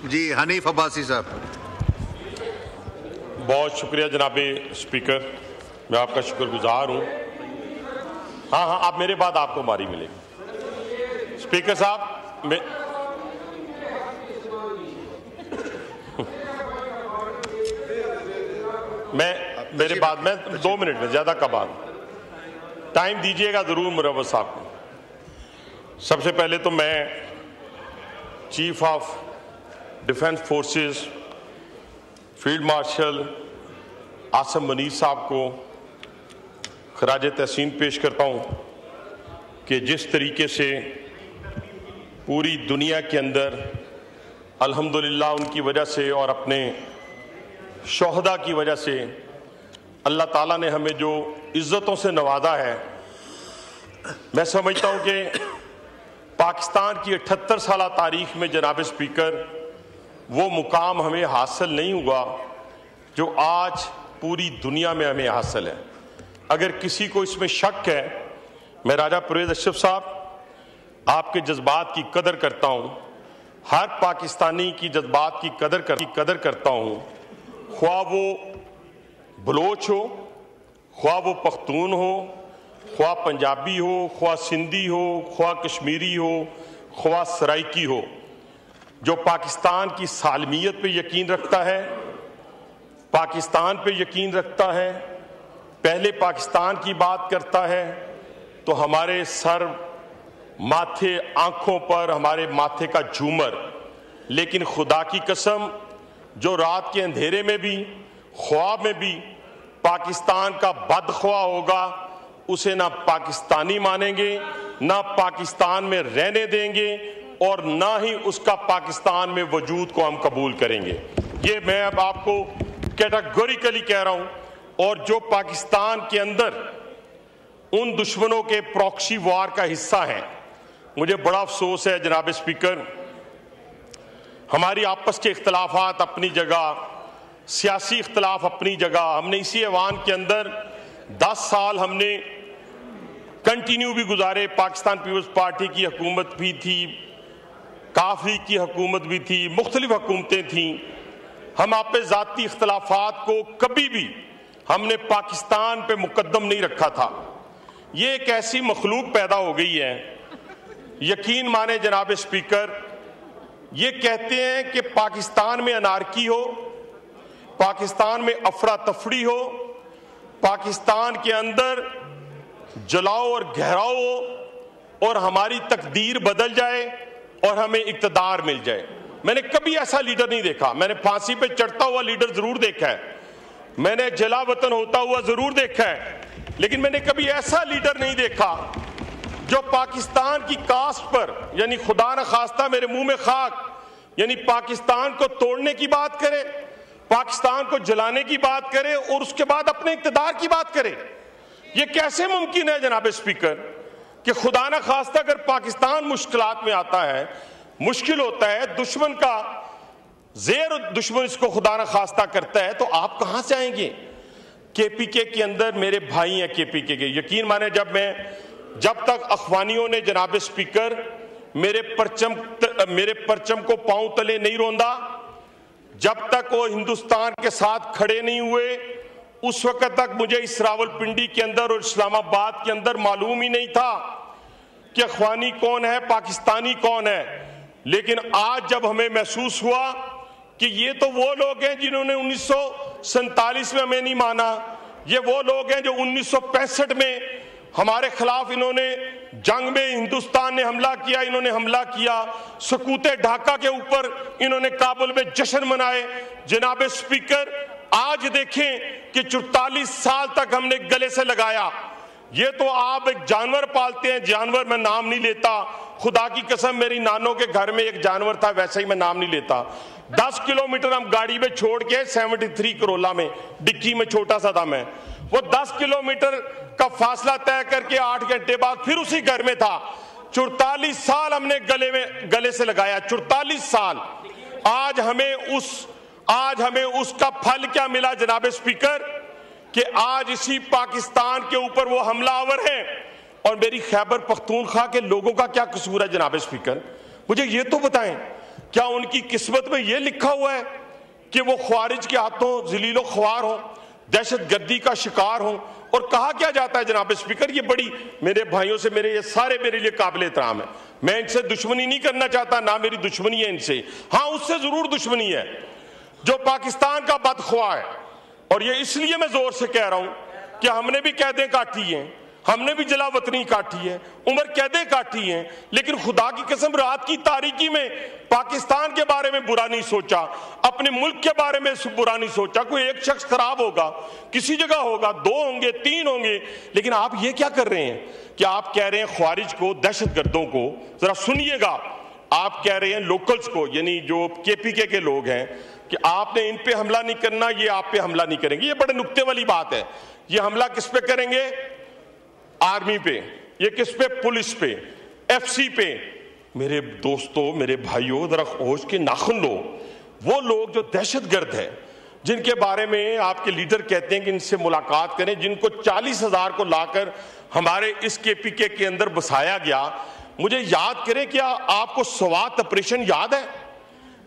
जी हनीफ अब्बासी साहब। बहुत शुक्रिया जनाब स्पीकर, मैं आपका शुक्रगुजार हूँ। हाँ, आप मेरे बाद आपको मारी मिलेगी। स्पीकर साहब, मेरे बाद में 2 मिनट में, ज्यादा का बाद टाइम दीजिएगा जरूर मुरव्वत साहब को। सबसे पहले तो मैं chief of defence forces field marshal Asim Munir साहब को खराज तहसीन पेश करता हूँ कि जिस तरीके से पूरी दुनिया के अंदर अल्हम्दुलिल्लाह उनकी वजह से और अपने शोहदा की वजह से अल्लाह ताला ने हमें जो इज्जतों से नवाजा है, मैं समझता हूँ कि पाकिस्तान की 78 साल तारीख में जनाब स्पीकर वो मुकाम हमें हासिल नहीं हुआ जो आज पूरी दुनिया में हमें हासिल है। अगर किसी को इसमें शक है, मैं राजा परवेज अशरफ साहब आपके जज्बात की कदर करता हूँ, हर पाकिस्तानी की जज्बात की कदर करता हूँ, ख्वाह वो बलोच हो, ख्वाह वो पख्तून हो, ख्वाह पंजाबी हो, ख्वाह सिंधी हो, ख्वाह कश्मीरी हो, ख्वाह सराइकी हो, जो पाकिस्तान की सालमियत पे यकीन रखता है, पाकिस्तान पे यकीन रखता है, पहले पाकिस्तान की बात करता है, तो हमारे सर माथे आंखों पर हमारे माथे का झूमर। लेकिन खुदा की कसम, जो रात के अंधेरे में भी ख्वाब में भी पाकिस्तान का बदख्वाह होगा, उसे ना पाकिस्तानी मानेंगे, ना पाकिस्तान में रहने देंगे और ना ही उसका पाकिस्तान में वजूद को हम कबूल करेंगे। ये मैं अब आपको कैटेगोरिकली कह रहा हूं। और जो पाकिस्तान के अंदर उन दुश्मनों के प्रॉक्सी वार का हिस्सा है, मुझे बड़ा अफसोस है जनाब स्पीकर, हमारी आपस के इख्तलाफात अपनी जगह, सियासी इख्तलाफ अपनी जगह, हमने इसी ऐवान के अंदर 10 साल हमने कंटिन्यू भी गुजारे। पाकिस्तान पीपल्स पार्टी की हुकूमत भी थी, काफी की हुकूमत भी थी, मुख्तलिफ हुकूमतें थीं। हम आप पे ज़ाती इख्तलाफात को कभी भी हमने पाकिस्तान पे मुकद्दम नहीं रखा था। ये एक ऐसी मखलूक पैदा हो गई है, यकीन माने जनाब स्पीकर, ये कहते हैं कि पाकिस्तान में अनारकी हो, पाकिस्तान में अफरा तफरी हो, पाकिस्तान के अंदर जलाओ और गहराओ हो और हमारी तकदीर बदल जाए और हमें इक्तदार मिल जाए। मैंने कभी ऐसा लीडर नहीं देखा। मैंने फांसी पे चढ़ता हुआ लीडर जरूर देखा है, मैंने जला वतन होता हुआ जरूर देखा है, लेकिन मैंने कभी ऐसा लीडर नहीं देखा जो पाकिस्तान की कास्ट पर, यानी खुदा न खास्ता मेरे मुंह में खाक, यानी पाकिस्तान को तोड़ने की बात करे, पाकिस्तान को जलाने की बात करे और उसके बाद अपने इक्तदार की बात करे। ये कैसे मुमकिन है जनाब स्पीकर कि खुदा न खास्ता अगर पाकिस्तान मुश्किलात में आता है, मुश्किल होता है, दुश्मन का जेर दुश्मन इसको खुदा न खास्ता करता है, तो आप कहां से आएंगे? केपीके के अंदर मेरे भाई हैं केपीके के, यकीन माने जब तक अखवानियों ने जनाब स्पीकर मेरे परचम को पांव तले नहीं रोंदा, जब तक वो हिंदुस्तान के साथ खड़े नहीं हुए, उस वक्त तक मुझे इस रावलपिंडी के अंदर और इस्लामाबाद के अंदर मालूम ही नहीं था कि अखवानी कौन है, पाकिस्तानी कौन है। लेकिन आज जब हमें महसूस हुआ कि ये तो वो लोग हैं जिन्होंने 1947 में हमें नहीं माना, ये वो लोग हैं जो 1965 में हमारे खिलाफ इन्होंने जंग में हिंदुस्तान ने हमला किया, इन्होंने हमला किया, सकूते ढाका के ऊपर इन्होंने काबुल में जश्न मनाए। जनाब स्पीकर, आज देखें कि 44 साल तक हमने गले से लगाया। ये तो आप एक जानवर पालते हैं, जानवर मैं नाम नहीं लेता, खुदा की कसम मेरी नानों के घर में एक जानवर था, वैसे ही मैं नाम नहीं लेता। 10 किलोमीटर हम गाड़ी में छोड़ के 73 करोला में डिक्की में छोटा सा था मैं, वो 10 किलोमीटर का फासला तय करके 8 घंटे बाद फिर उसी घर में था। 44 साल हमने गले से लगाया, 44 साल। आज हमें उसका फल क्या मिला जनाब स्पीकर कि आज इसी पाकिस्तान के ऊपर वो हमलावर हैं। और मेरी खैबर पख्तूनख्वा के लोगों का क्या कसूर है जनाब स्पीकर? मुझे ये तो बताएं, क्या उनकी किस्मत में यह लिखा हुआ है कि वो ख्वारिज के हाथों जलीलो ख्वार हो, दहशतगर्दी का शिकार हो? और कहा क्या जाता है जनाब स्पीकर, ये बड़ी मेरे भाइयों से ये सारे मेरे लिए काबिल एहतराम है, मैं इनसे दुश्मनी नहीं करना चाहता, ना मेरी दुश्मनी है इनसे, हाँ उससे जरूर दुश्मनी है जो पाकिस्तान का बदख्वाह है। और ये इसलिए मैं जोर से कह रहा हूं कि हमने भी कैदें काटी हैं, हमने भी जलावतनी काटी है, उम्र कैदें काटी हैं, लेकिन खुदा की कसम रात की तारीकी में पाकिस्तान के बारे में बुरा नहीं सोचा, अपने मुल्क के बारे में बुरा नहीं सोचा। कोई एक शख्स खराब होगा, किसी जगह होगा, 2 होंगे, 3 होंगे, लेकिन आप ये क्या कर रहे हैं कि आप कह रहे हैं ख्वारिज को, दहशतगर्दों को, जरा सुनिएगा, आप कह रहे हैं लोकल्स को, यानी जो केपीके के लोग हैं, कि आपने इन पे हमला नहीं करना, ये आप पे हमला नहीं करेंगे। ये बड़े नुक्ते वाली बात है। ये हमला किस पे करेंगे? आर्मी पे। ये किस पे? पुलिस पे, एफसी पे। मेरे दोस्तों, मेरे भाइयों, जरा होश के नाखून लो। वो लोग जो दहशतगर्द है, जिनके बारे में आपके लीडर कहते हैं कि इनसे मुलाकात करें, जिनको 40,000 को लाकर हमारे इस केपीके के अंदर बसाया गया, मुझे याद करें, क्या आपको स्वात ऑपरेशन याद है?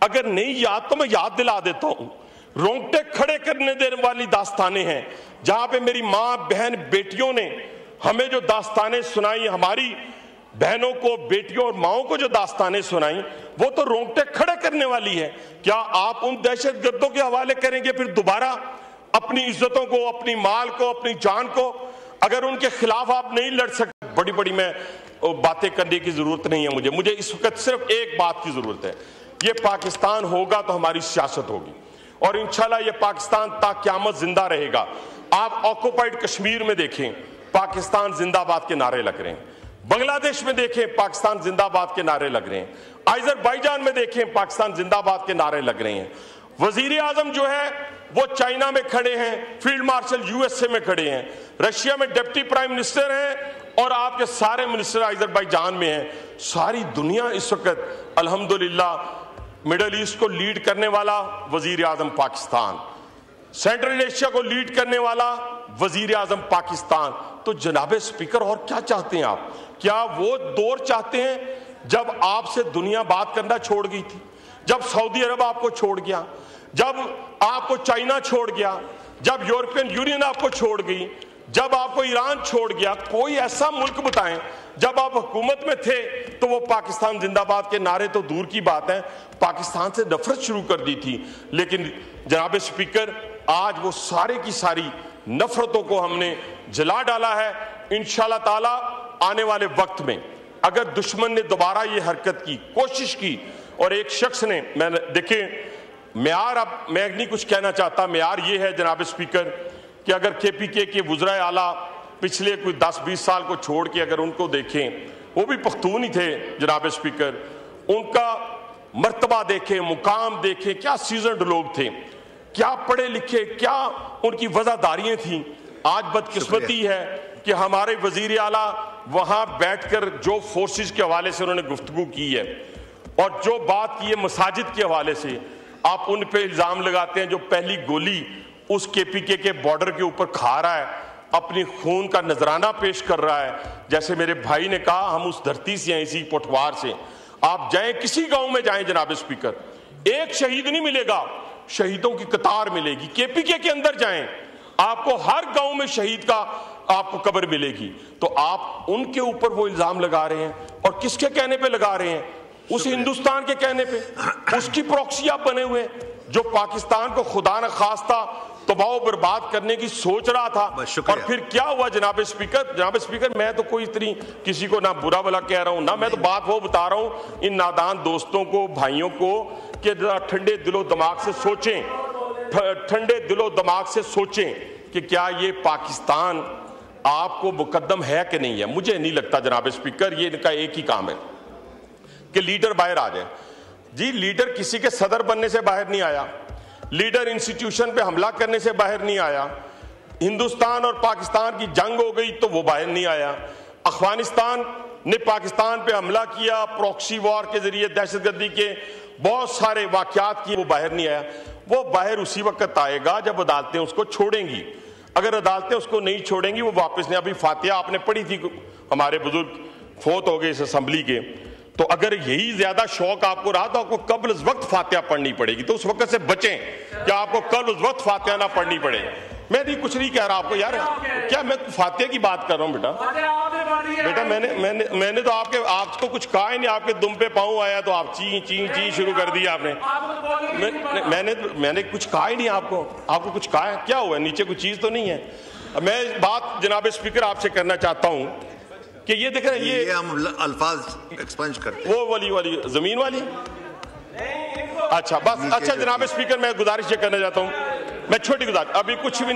अगर नहीं याद तो मैं याद दिला देता हूं। रोंगटे खड़े करने देने वाली दास्तानें हैं, जहां पे मेरी मां, बहन, बेटियों ने हमें जो दास्तानें सुनाई, हमारी बहनों को, बेटियों और माओं को जो दास्तानें सुनाई, वो तो रोंगटे खड़े करने वाली है। क्या आप उन दहशतगर्दों के हवाले करेंगे फिर दोबारा अपनी इज्जतों को, अपनी माल को, अपनी जान को? अगर उनके खिलाफ आप नहीं लड़ सकते, बड़ी बड़ी मैं बातें करने की जरूरत नहीं है मुझे इस वक्त सिर्फ एक बात की जरूरत है, ये पाकिस्तान होगा तो हमारी सियासत होगी, और इंशाल्लाह ये पाकिस्तान ता क़यामत जिंदा रहेगा। आप ऑक्युपाइड कश्मीर में देखें, पाकिस्तान जिंदाबाद के नारे लग रहे हैं। बांग्लादेश में देखें, पाकिस्तान जिंदाबाद के नारे लग रहे हैं। अजरबैजान में देखें, पाकिस्तान जिंदाबाद के नारे लग रहे हैं। वजीर आजम जो है वो चाइना में खड़े हैं, फील्ड मार्शल यूएसए में खड़े हैं, रशिया में डिप्टी प्राइम मिनिस्टर हैं, और आपके सारे मिनिस्टर अजरबैजान में हैं। सारी दुनिया इस वक्त अल्हम्दुलिल्लाह मिडल ईस्ट को लीड करने वाला वजीर आजम पाकिस्तान, सेंट्रल एशिया को लीड करने वाला वजीर आजम पाकिस्तान। तो जनाब स्पीकर, और क्या चाहते हैं आप? क्या वो दौर चाहते हैं जब आपसे दुनिया बात करना छोड़ गई थी, जब सऊदी अरब आपको छोड़ गया, जब आपको चाइना छोड़ गया, जब यूरोपियन यूनियन आपको छोड़ गई, जब आपको ईरान छोड़ गया? कोई ऐसा मुल्क बताएं जब आप हुकूमत में थे तो वो पाकिस्तान जिंदाबाद के नारे तो दूर की बात है, पाकिस्तान से नफरत शुरू कर दी थी। लेकिन जनाब स्पीकर, आज वो सारे की सारी नफरतों को हमने जला डाला है। इंशाल्लाह ताला आने वाले वक्त में अगर दुश्मन ने दोबारा ये हरकत की, कोशिश की, और एक शख्स ने, मैंने देखें मेयार, अब मैं नहीं कुछ कहना चाहता, मेयार ये है जनाब स्पीकर कि अगर केपीके के वज़राए आला पिछले कोई 10-20 साल को छोड़ के अगर उनको देखें, वो भी पख्तून ही थे जनाब स्पीकर, उनका मर्तबा देखें, मुकाम देखें, क्या सीजन्ड लोग थे, क्या पढ़े लिखे, क्या उनकी वज़ादारियां थी। आज बदकिस्मती है कि हमारे वजीर आला वहां बैठकर जो फोर्सेस के हवाले से उन्होंने गुफ्तगू की है और जो बात की है मसाजिद के हवाले से, आप उन पे इल्जाम लगाते हैं जो पहली गोली उस केपीके के बॉर्डर के ऊपर खा रहा है, अपनी खून का नजराना पेश कर रहा है। जैसे मेरे भाई ने कहा, हम उस धरती से हैं, इसी पटवार से। आप जाएं, किसी गांव में जाएं जनाब स्पीकर, एक शहीद नहीं मिलेगा, शहीदों की कतार मिलेगी। केपीके के अंदर जाएं, आपको हर गांव में शहीद का आपको कब्र मिलेगी। तो आप उनके ऊपर वो इल्जाम लगा रहे हैं, और किसके कहने पे लगा रहे हैं? उस हिंदुस्तान के कहने पे, उसकी प्रॉक्सी आप बने हुए, जो पाकिस्तान को खुदा न खास्ता तबाह बर्बाद करने की सोच रहा था। और फिर क्या हुआ जनाब स्पीकर? जनाब स्पीकर, मैं तो कोई इतनी किसी को ना बुरा भला कह रहा हूं ना, मैं तो बात वो बता रहा हूं इन नादान दोस्तों को, भाइयों को, कि ठंडे दिलो दिमाग से सोचें, ठंडे दिलो दिमाग से सोचें कि क्या ये पाकिस्तान आपको मुकद्दम है कि नहीं है। मुझे नहीं लगता जनाब स्पीकर, ये इनका एक ही काम है कि लीडर बाहर आ जाए। जी, लीडर किसी के सदर बनने से बाहर नहीं आया, लीडर इंस्टीट्यूशन पे हमला करने से बाहर नहीं आया, हिंदुस्तान और पाकिस्तान की जंग हो गई तो वो बाहर नहीं आया, अफगानिस्तान ने पाकिस्तान पे हमला किया, प्रॉक्सी वॉर के जरिए दहशतगर्दी के बहुत सारे वाकयात किए, वो बाहर नहीं आया। वो बाहर उसी वक्त आएगा जब अदालतें उसको छोड़ेंगी। अगर अदालतें उसको नहीं छोड़ेंगी, वो वापस नहीं। अभी फातिहा आपने पढ़ी थी, हमारे बुजुर्ग फोत हो गए इस असेंबली के, तो अगर यही ज्यादा शौक आपको रहा तो आपको कल उस वक्त फातिहा पढ़नी पड़ेगी, तो उस वक्त से बचें कि आपको कल उस वक्त फातिहा ना पढ़नी पड़े। मैं भी कुछ नहीं कह रहा आपको यार, क्या मैं फातिहा की बात कर रहा हूँ बेटा मैंने तो आपको कुछ कहा ही नहीं, आपके दुम पे पाँव आया तो आप ची ची ची शुरू कर दिया आपने। मैंने कुछ कहा ही नहीं आपको कुछ कहा है? क्या हुआ, नीचे कुछ चीज तो नहीं है। मैं बात जनाब स्पीकर आपसे करना चाहता हूं कि ये देख रहे हैं, ये हम अल्फाज एक्सपेंज करते हैं, वो वाली जमीन वाली। अच्छा बस, अच्छा जनाब स्पीकर मैं गुजारिश ये करना चाहता हूं, मैं छोटी गुजारिश, अभी कुछ भी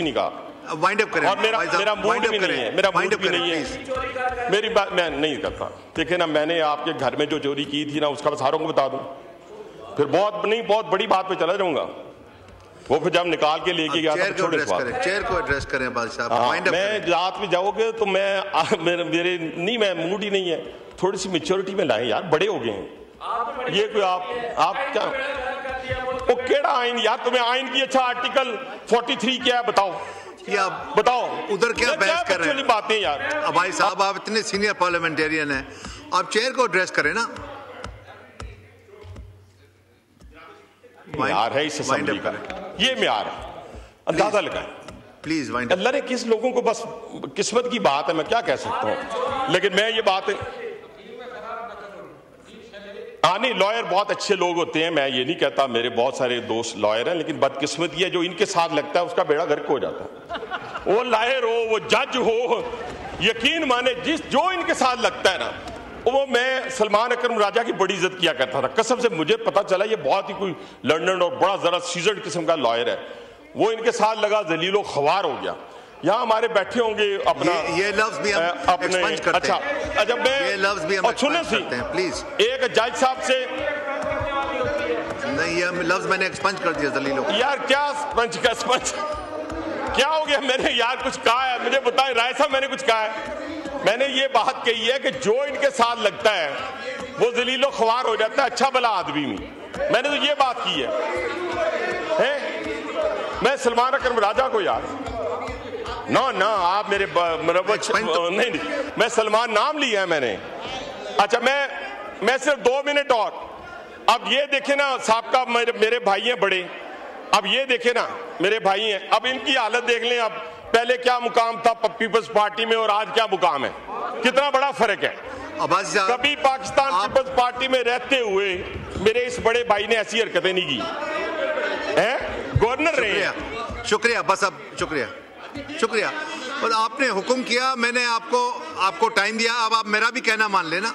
नहीं कहा, वाइंड अप करें। और मेरा मूड भी नहीं है, मेरा मूड भी नहीं है, मेरी बात मैं नहीं करता। देखिए ना, मैंने आपके घर में जो चोरी की थी ना, उसका सारों को बता दूं, फिर बहुत बड़ी बात पे चला जाऊंगा। वो फिर जब निकाल के लेके गया चेयर को एड्रेस करें बादशाह। मैं रात में जाओगे तो मैं मूड ही नहीं है, थोड़ी सी मेच्योरिटी में लाए यार, बड़े हो गए हैं ये कोई आप क्या वो केड़ा आइन यार, तुम्हें आइन की अच्छा आर्टिकल 43 क्या है बताओ उधर क्या बहस कर रहे हैं बातें यार। भाई साहब आप इतने सीनियर पार्लियामेंटेरियन हैं, आप चेयर को एड्रेस करें ना। म्यार है इस असेंबली का, ये म्यार है, अंदाजा लगाएं प्लीज। अल्लाह ने किस लोगों को, बस किस्मत की बात है, मैं क्या कह सकता हूं। लेकिन मैं ये बात नहीं, लॉयर बहुत अच्छे लोग होते हैं, मैं ये नहीं कहता, मेरे बहुत सारे दोस्त लॉयर हैं, लेकिन बदकिस्मती है जो इनके साथ लगता है उसका बेड़ा गर्क हो जाता है। वो लॉयर हो, वो जज हो, यकीन माने जो इनके साथ लगता है ना, वो मैं सलमान अकरम राजा की बड़ी इज्जत किया करता था, कसम से। मुझे पता चला ये बहुत ही कोई लंदन और बड़ा जरा सीजर्ड किस्म का लॉयर है, वो इनके साथ लगा जलीलो ख्वार हो गया। यहाँ हमारे बैठे होंगे अपना ये लफ्ज भी हम एक्सपेंज करते हैं। अच्छा मैं ये लफ्ज भी हम एक्सपेंज करते हैं प्लीज। एक जज साहब से नहीं, ये लफ्ज मैंने एक्सपेंज कर दिया जलीलो। यार क्या स्पंज क्या हो गया? मैंने यार कुछ कहा है, मुझे बताएं राय साहब, मैंने कुछ कहा है? मैंने ये बात कही है कि जो इनके साथ लगता है वो जलीलो ख्वार हो जाता है, अच्छा भला आदमी में। मैंने तो ये बात की है? मैं सलमान अकरम राजा को यार ना आप मेरे नहीं, मैं सलमान नाम लिया है मैंने। अच्छा मैं सिर्फ 2 मिनट और, अब ये देखे ना साहब, मेरे भाई हैं बड़े, अब ये देखे ना मेरे भाई हैं, अब इनकी हालत देख लें। अब पहले क्या मुकाम था पीपल्स पार्टी में और आज क्या मुकाम है, कितना बड़ा फर्क है। कभी पाकिस्तान पीपल्स पार्टी में रहते हुए मेरे इस बड़े भाई ने ऐसी हरकतें नहीं की हैं, गवर्नर रहे हैं। शुक्रिया, बस अब शुक्रिया। और आपने हुक्म किया, मैंने आपको टाइम दिया, अब आप मेरा भी कहना मान लेना।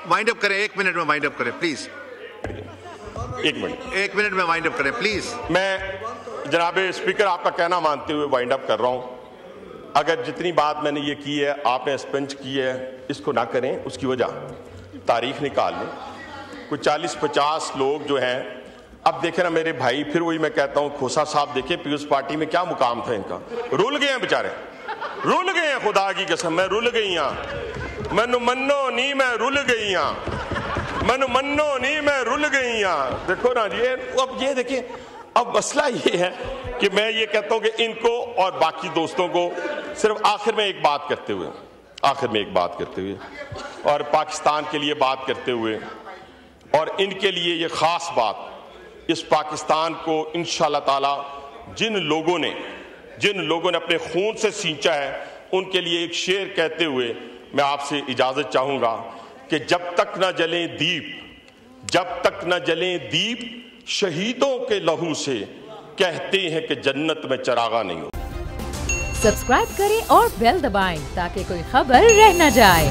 वाइंड अप करें, 1 मिनट में वाइंड अप करें प्लीज। 1 मिनट में वाइंड अप करें प्लीज। मैं जनाब स्पीकर आपका कहना मानते हुए वाइंड अप कर रहा हूं। अगर जितनी बात मैंने ये की है, आपने स्पेंच की है, इसको ना करें। उसकी वजह तारीख निकाल लें, कुछ 40-50 लोग जो हैं। अब देखे ना मेरे भाई, फिर वही मैं कहता हूं, खोसा साहब देखे पीपल्स पार्टी में क्या मुकाम था इनका, रुल गए हैं बेचारे, रुल गए हैं, खुदा की कसम मैं रुल गई हाँ, मैनू मन्नो नहीं मैं रुल गई हाँ, मैनू मन्नो नहीं मैं रुल गई हाँ। देखो ना ये, अब ये देखिए, अब मसला ये है कि मैं ये कहता हूं कि इनको और बाकी दोस्तों को सिर्फ आखिर में एक बात करते हुए और पाकिस्तान के लिए बात करते हुए, और इनके लिए ये खास बात, इस पाकिस्तान को इंशाअल्लाह ताला जिन लोगों ने अपने खून से सींचा है, उनके लिए एक शेर कहते हुए मैं आपसे इजाजत चाहूंगा कि जब तक न जलें दीप शहीदों के लहू से, कहते हैं कि जन्नत में चरागा नहीं हो। सब्सक्राइब करें और बेल दबाएं ताकि कोई खबर रह न जाए।